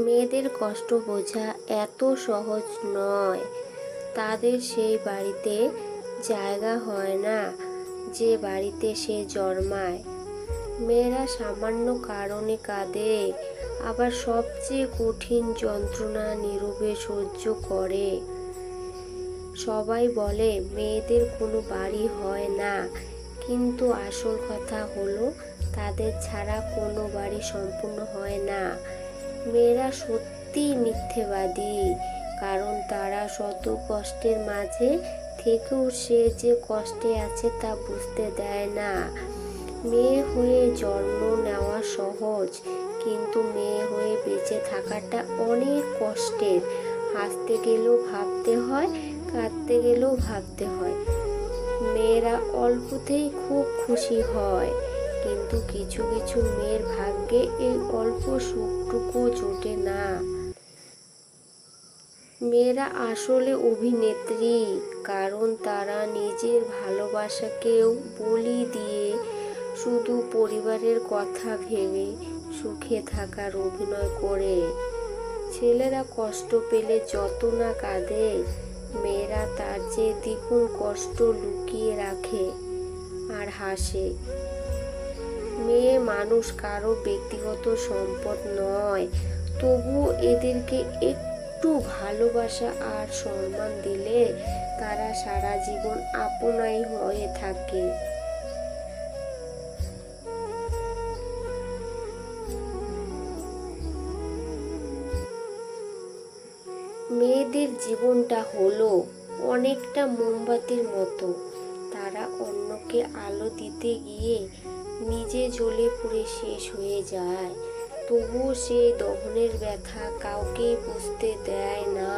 মেয়েদের কষ্ট বোঝা এত সহজ নয়। তাদের সেই বাড়িতে জায়গা হয় না যে বাড়িতে সে জন্মায়। মেয়েরা সামান্য কারণে কাঁদে, আবার সবচেয়ে কঠিন যন্ত্রণা নীরবে সহ্য করে। সবাই বলে মেয়েদের কোনো বাড়ি হয় না, কিন্তু আসল কথা হলো তাদের ছাড়া কোনো বাড়ি সম্পূর্ণ হয় না। মেয়েরা সত্যিই মিথ্যেবাদী, কারণ তারা শত কষ্টের মাঝে থেকেও সে যে কষ্টে আছে তা বুঝতে দেয় না। মেয়ে হয়ে জন্ম নেওয়া সহজ, কিন্তু মেয়ে হয়ে বেঁচে থাকাটা অনেক কষ্টের। হাসতে গেলেও ভাবতে হয়, কাঁদতে গেলেও ভাবতে হয়। মেয়েরা অল্পতেই খুব খুশি হয়, কিন্তু কিছু কিছু মেয়ের ভাগ্যে এই অল্প সুখটুকু জোটে না। মেয়েরা আসলে অভিনেত্রী, কারণ তারা নিজের ভালোবাসাকেও বলি দিয়ে শুধু পরিবারের কথা ভেবে সুখে থাকার অভিনয় করে। ছেলেরা কষ্ট পেলে যত না কাঁদে, মেয়েরা তার চেয়ে দ্বিগুণ কষ্ট লুকিয়ে রাখে আর হাসে। মেয়ে মানুষ কারো ব্যক্তিগত সম্পদ নয়, তবুও এদেরকে একটু ভালোবাসা আর সম্মান দিলে তারা সারা জীবন আপনাই হয়ে থাকে। মেয়েদের জীবনটা হলো অনেকটা মোমবাতির মতো। তারা অন্যকে আলো দিতে গিয়ে নিজে জ্বলে পুড়ে শেষ হয়ে যায়, তবুও সেই দহনের ব্যথা কাউকে বুঝতে দেয় না।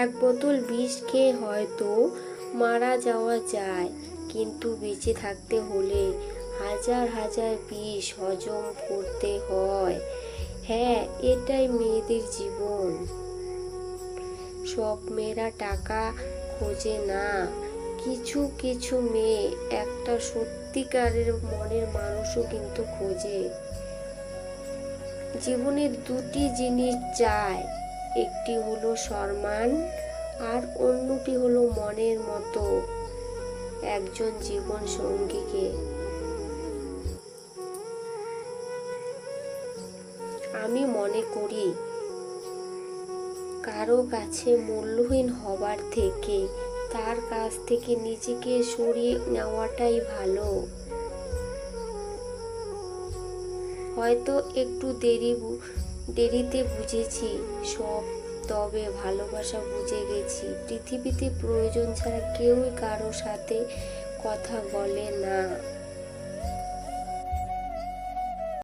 এক বোতল বিষ খেয়ে হয়তো মারা যাওয়া যায়, কিন্তু বেঁচে থাকতে হলে হাজার হাজার বিষ হজম করতে হয়। হ্যাঁ, এটাই মেয়েদের জীবন। সব মেয়েরা টাকা খোঁজে না, কিছু কিছু মেয়ে একটা সত্যিকারের মনের মানুষও কিন্তু খোঁজে। জীবনে দুটি জিনিস চায়, একটি হলো সম্মান আর অন্যটি হলো মনের মতো একজন জীবন সঙ্গীকে। আমি মনে করি কারো কাছে মূল্যহীন হবার থেকে তার কাছ থেকে নিজেকে সরিয়ে নেওয়াটাই ভালো। হয়তো একটু দেরিতে বুঝেছি সব, তবে ভালোবাসা বুঝে গেছি। পৃথিবীতে প্রয়োজন ছাড়া কেউই কারো সাথে কথা বলে না।